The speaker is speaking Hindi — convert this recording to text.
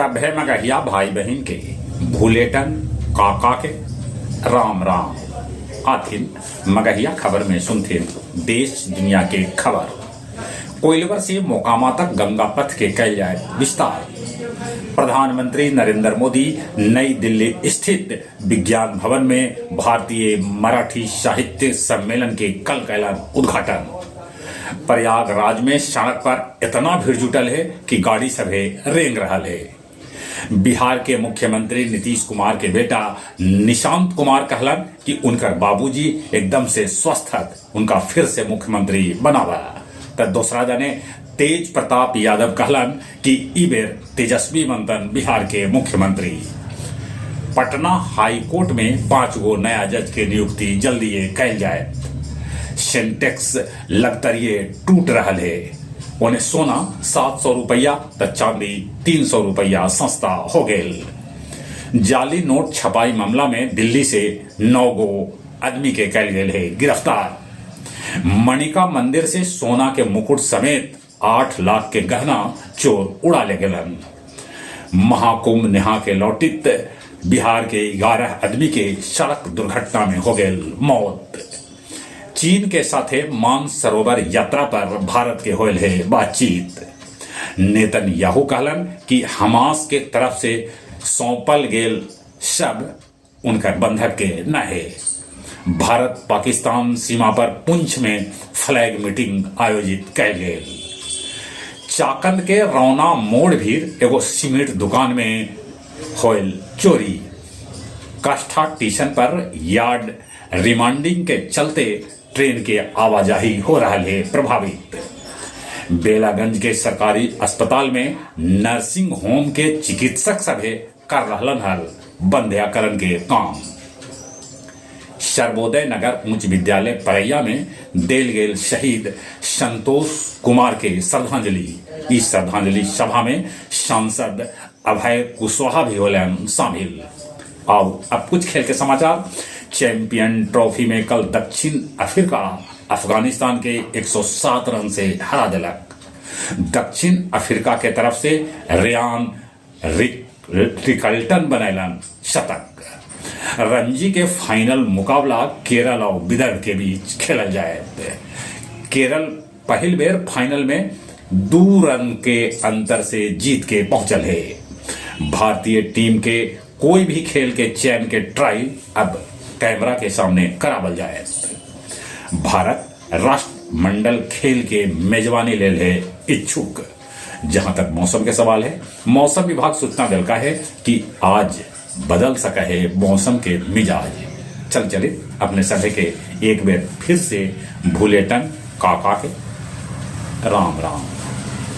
सभ्य मगहिया भाई बहन के भूलेटन काका के राम राम आथिन मगहिया खबर में सुनथिन देश दुनिया के खबर। कोइलवर से मोकामा तक गंगा पथ के कैल जाए विस्तार। प्रधानमंत्री नरेंद्र मोदी नई दिल्ली स्थित विज्ञान भवन में भारतीय मराठी साहित्य सम्मेलन के कल कैलन उद्घाटन। प्रयागराज में सड़क पर इतना भीड़ जुटल है कि गाड़ी सभे रेंग रहा है। बिहार के मुख्यमंत्री नीतीश कुमार के बेटा निशांत कुमार कहलन कि उनकर बाबूजी एकदम से स्वस्थ हत, उनका फिर से मुख्यमंत्री बनावा। तो दूसरा जने तेज प्रताप यादव कहलन कि ई बेर तेजस्वी बनतन बिहार के मुख्यमंत्री। पटना हाई कोर्ट में 5 गो नया जज के नियुक्ति जल्दी कैल जाए। सेंटेक्स लगतरिये टूट रहा है। उन्हें सोना 700 रुपया तो चांदी 300 रुपया सस्ता हो गए। जाली नोट छपाई मामला में दिल्ली से 9 गो आदमी के कैल गए है गिरफ्तार। मणिका मंदिर से सोना के मुकुट समेत 8 लाख के गहना चोर उड़ा ले गलन। महाकुंभ नहा के लौटित बिहार के 11 आदमी के सड़क दुर्घटना में हो गए मौत। चीन के साथे मानसरोवर यात्रा पर भारत के होल है बातचीत। नेतन्याहू कहलन कि हमास के तरफ से सौंपल गेल सब उनकर बंधक के न है। भारत पाकिस्तान सीमा पर पुंछ में फ्लैग मीटिंग आयोजित कैल गेल। चाकंद के रौना मोड़ भीड़ एगो सीमेंट दुकान में होल चोरी। काष्ठा स्टेशन पर यार्ड रिमांडिंग के चलते ट्रेन के आवाजाही हो रहा है प्रभावित। बेलागंज के सरकारी अस्पताल में नर्सिंग होम के चिकित्सक सभे कर रहलन हल बंध्याकरण के काम। सर्वोदय नगर उच्च विद्यालय परैया में देल गेल शहीद संतोष कुमार के श्रद्धांजलि। इस श्रद्धांजलि सभा में सांसद अभय कुशवाहा भी होलन शामिल। आओ अब कुछ खेल के समाचार। चैंपियन ट्रॉफी में कल दक्षिण अफ्रीका अफगानिस्तान के 107 रन से हरा दिलक। दक्षिण अफ्रीका के तरफ से रियान रिकल्टन बनैलन शतक। रणजी के फाइनल मुकाबला केरल और विदर्भ के बीच खेलल जाए। केरल पहल बेर फाइनल में 2 रन के अंतर से जीत के पहुंचल है। भारतीय टीम के कोई भी खेल के चयन के ट्रायल अब कैमरा के सामने करावल जाए। भारत राष्ट्रमंडल खेल के मेजबानी ले है इच्छुक। जहां तक मौसम के सवाल है, मौसम विभाग सूचना दिलका है कि आज बदल सका है मौसम के मिजाज। चले अपने सभी के एक बार फिर से भूलेटन काका के राम राम।